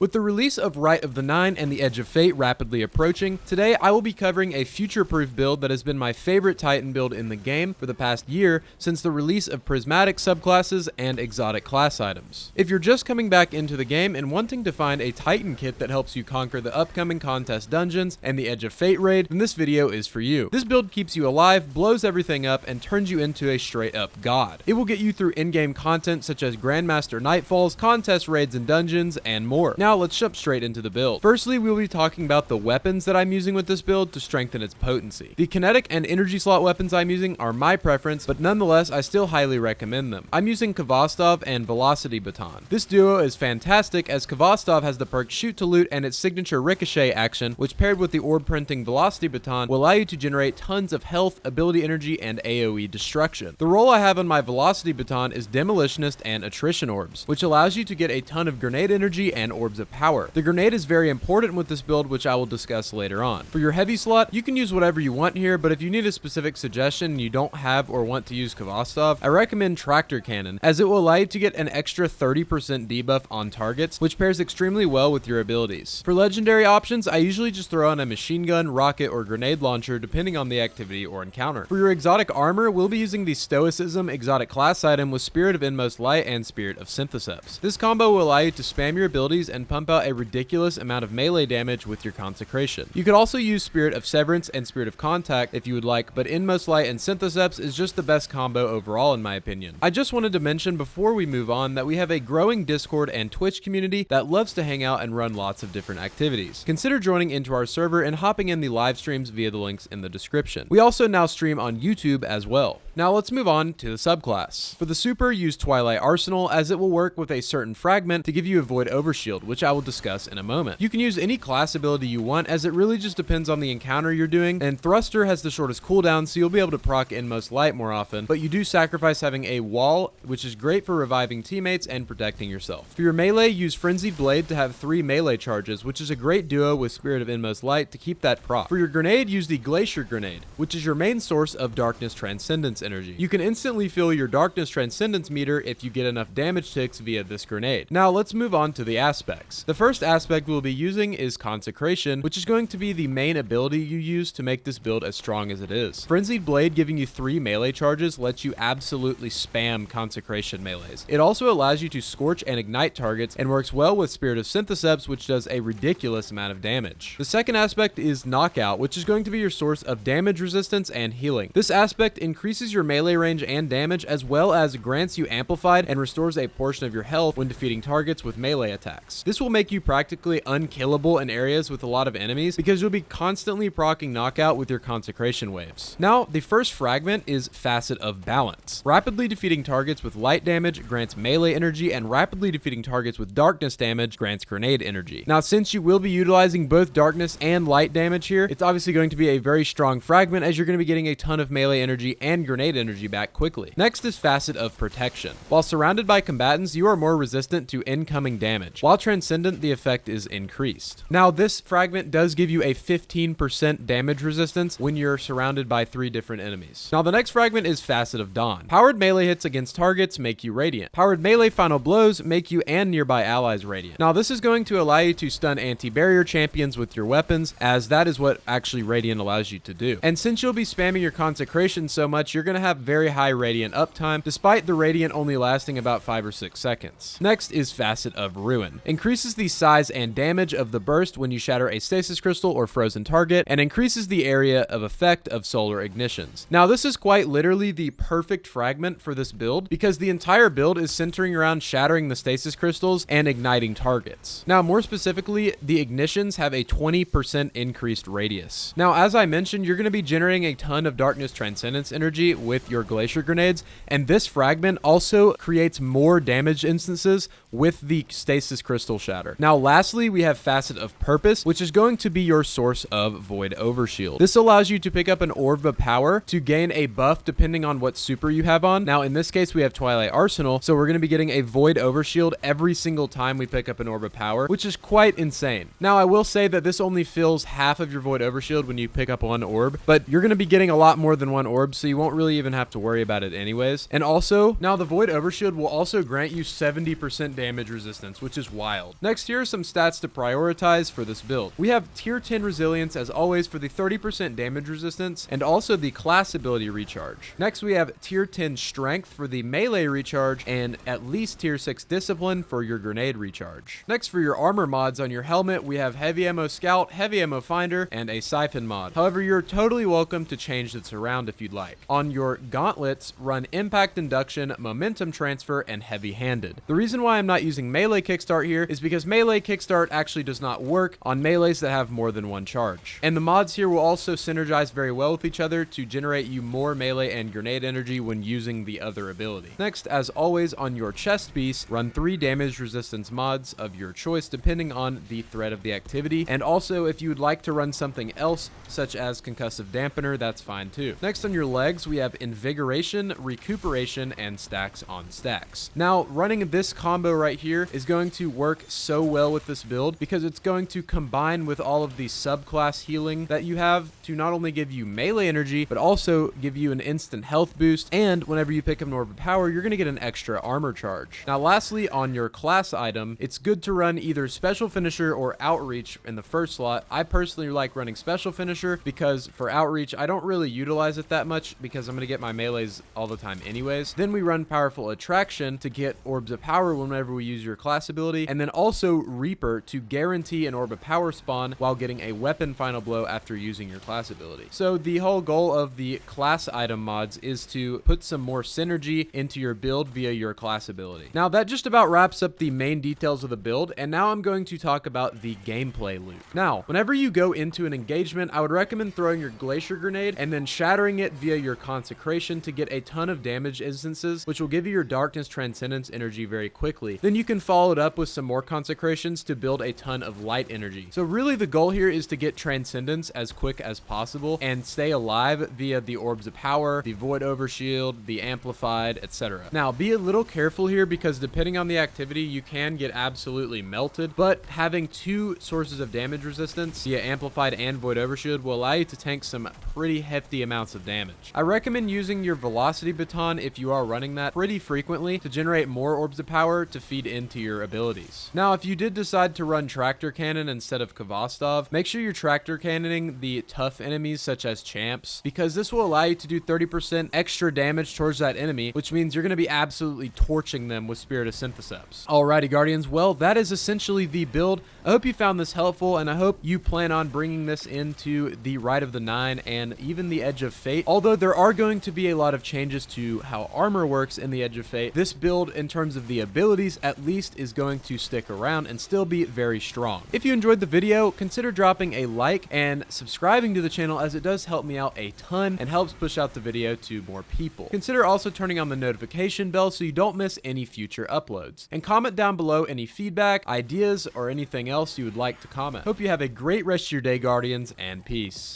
With the release of Rite of the Nine and the Edge of Fate rapidly approaching, today I will be covering a future-proof build that has been my favorite Titan build in the game for the past year since the release of Prismatic subclasses and exotic class items. If you're just coming back into the game and wanting to find a Titan kit that helps you conquer the upcoming contest dungeons and the Edge of Fate raid, then this video is for you. This build keeps you alive, blows everything up, and turns you into a straight-up god. It will get you through in-game content such as Grandmaster Nightfalls, contest raids and dungeons, and more. Now let's jump straight into the build. Firstly, we will be talking about the weapons that I'm using with this build to strengthen its potency. The kinetic and energy slot weapons I'm using are my preference, but nonetheless, I still highly recommend them. I'm using Kvastov and Velocity Baton. This duo is fantastic as Kvastov has the perk Shoot to Loot and its signature Ricochet action, which paired with the orb printing Velocity Baton will allow you to generate tons of health, ability energy, and AoE destruction. The role I have on my Velocity Baton is Demolitionist and Attrition Orbs, which allows you to get a ton of grenade energy and orbs of power. The grenade is very important with this build, which I will discuss later on. For your heavy slot, you can use whatever you want here, but if you need a specific suggestion and you don't have or want to use Kvastov, I recommend Tractor Cannon, as it will allow you to get an extra 30% debuff on targets, which pairs extremely well with your abilities. For legendary options, I usually just throw on a machine gun, rocket, or grenade launcher depending on the activity or encounter. For your exotic armor, we'll be using the Stoicism exotic class item with Spirit of Inmost Light and Spirit of Syntheseps. This combo will allow you to spam your abilities and pump out a ridiculous amount of melee damage with your Consecration. You could also use Spirit of Severance and Spirit of Contact if you would like, but Inmost Light and Syntheseps is just the best combo overall in my opinion. I just wanted to mention before we move on that we have a growing Discord and Twitch community that loves to hang out and run lots of different activities. Consider joining into our server and hopping in the live streams via the links in the description. We also now stream on YouTube as well. Now let's move on to the subclass. For the super, use Twilight Arsenal as it will work with a certain fragment to give you a Void Overshield, which I will discuss in a moment. You can use any class ability you want as it really just depends on the encounter you're doing, and Thruster has the shortest cooldown so you'll be able to proc Inmost Light more often, but you do sacrifice having a wall, which is great for reviving teammates and protecting yourself. For your melee, use Frenzied Blade to have 3 melee charges, which is a great duo with Spirit of Inmost Light to keep that proc. For your grenade, use the Glacier Grenade, which is your main source of Darkness Transcendence energy. You can instantly fill your Darkness Transcendence meter if you get enough damage ticks via this grenade. Now let's move on to the aspects. The first aspect we'll be using is Consecration, which is going to be the main ability you use to make this build as strong as it is. Frenzied Blade giving you 3 melee charges lets you absolutely spam Consecration melees. It also allows you to scorch and ignite targets and works well with Spirit of Syntheseps, which does a ridiculous amount of damage. The second aspect is Knockout, which is going to be your source of damage resistance and healing. This aspect increases your melee range and damage as well as grants you Amplified and restores a portion of your health when defeating targets with melee attacks. This will make you practically unkillable in areas with a lot of enemies because you'll be constantly proccing Knockout with your Consecration waves. Now, the first fragment is Facet of Balance. Rapidly defeating targets with light damage grants melee energy, and rapidly defeating targets with darkness damage grants grenade energy. Now, since you will be utilizing both darkness and light damage here, it's obviously going to be a very strong fragment as you're going to be getting a ton of melee energy and grenade energy back quickly. Next is Facet of Protection. While surrounded by combatants, you are more resistant to incoming damage. While transcendent, the effect is increased. Now, this fragment does give you a 15% damage resistance when you're surrounded by 3 different enemies. Now, the next fragment is Facet of Dawn. Powered melee hits against targets make you radiant. Powered melee final blows make you and nearby allies radiant. Now, this is going to allow you to stun anti-barrier champions with your weapons, as that is what actually radiant allows you to do. And since you'll be spamming your Consecration so much, you're going to have very high radiant uptime, despite the radiant only lasting about 5 or 6 seconds. Next is Facet of Ruin. Increases the size and damage of the burst when you shatter a stasis crystal or frozen target, and increases the area of effect of solar ignitions. Now, this is quite literally the perfect fragment for this build because the entire build is centering around shattering the stasis crystals and igniting targets. Now, more specifically, the ignitions have a 20% increased radius. Now, as I mentioned, you're going to be generating a ton of Darkness Transcendence energy with your Glacier Grenades, and this fragment also creates more damage instances with the Stasis Crystal Shatter. Now, lastly, we have Facet of Purpose, which is going to be your source of Void Overshield. This allows you to pick up an Orb of Power to gain a buff depending on what super you have on. Now, in this case, we have Twilight Arsenal, so we're going to be getting a Void Overshield every single time we pick up an Orb of Power, which is quite insane. Now, I will say that this only fills half of your Void Overshield when you pick up 1 orb, but you're going to be getting a lot more than 1 orb, so you won't really even have to worry about it anyways. And also, now the Void Overshield will also grant you 70% damage resistance, which is wild. Next, here are some stats to prioritize for this build. We have tier 10 resilience as always for the 30% damage resistance and also the class ability recharge. Next, we have tier 10 strength for the melee recharge and at least tier 6 discipline for your grenade recharge. Next, for your armor mods on your helmet, we have heavy ammo scout, heavy ammo finder, and a siphon mod. However, you're totally welcome to change this around if you'd like. On your gauntlets, run impact induction, momentum transfer, and heavy handed. The reason why I'm not using melee kickstart here is because melee kickstart actually does not work on melees that have more than one charge. And the mods here will also synergize very well with each other to generate you more melee and grenade energy when using the other ability. Next, as always, on your chest piece, run 3 damage resistance mods of your choice depending on the threat of the activity. And also, if you would like to run something else, such as concussive dampener, that's fine too. Next, on your legs, we have invigoration, recuperation, and stacks on stacks. Now, running this combo right here is going to work so well with this build because it's going to combine with all of the subclass healing that you have to not only give you melee energy, but also give you an instant health boost. And whenever you pick up an orb of power, you're going to get an extra armor charge. Now, lastly, on your class item, it's good to run either special finisher or outreach in the first slot. I personally like running special finisher because for outreach, I don't really utilize it that much because I'm going to get my melees all the time anyways. Then we run powerful attraction to get orbs of power whenever we use your class ability, and then also Reaper to guarantee an orb of power spawn while getting a weapon final blow after using your class ability. So the whole goal of the class item mods is to put some more synergy into your build via your class ability. Now that just about wraps up the main details of the build, and now I'm going to talk about the gameplay loop. Now, whenever you go into an engagement, I would recommend throwing your glacier grenade and then shattering it via your consecration to get a ton of damage instances, which will give you your darkness transcendence energy very quickly. Then you can follow it up with some more consecrations to build a ton of light energy. So really the goal here is to get transcendence as quick as possible and stay alive via the orbs of power, the void overshield, the amplified, etc. Now be a little careful here because depending on the activity you can get absolutely melted, but having 2 sources of damage resistance via amplified and void overshield will allow you to tank some pretty hefty amounts of damage. I recommend using your velocity baton if you are running that pretty frequently to generate more orbs of power to feed into your abilities. Now if you did decide to run tractor cannon instead of Kvastov, make sure you're tractor cannoning the tough enemies such as champs, because this will allow you to do 30% extra damage towards that enemy, which means you're going to be absolutely torching them with Spirit of Syntheseps. Alrighty Guardians, well that is essentially the build. I hope you found this helpful, and I hope you plan on bringing this into the Rite of the Nine and even the Edge of Fate. Although there are going to be a lot of changes to how armor works in the Edge of Fate, this build in terms of the abilities at least is going to stick around and still be very strong. If you enjoyed the video, consider dropping a like and subscribing to the channel, as it does help me out a ton and helps push out the video to more people. Consider also turning on the notification bell so you don't miss any future uploads. And comment down below any feedback, ideas, or anything else you would like to comment. Hope you have a great rest of your day, Guardians, and peace.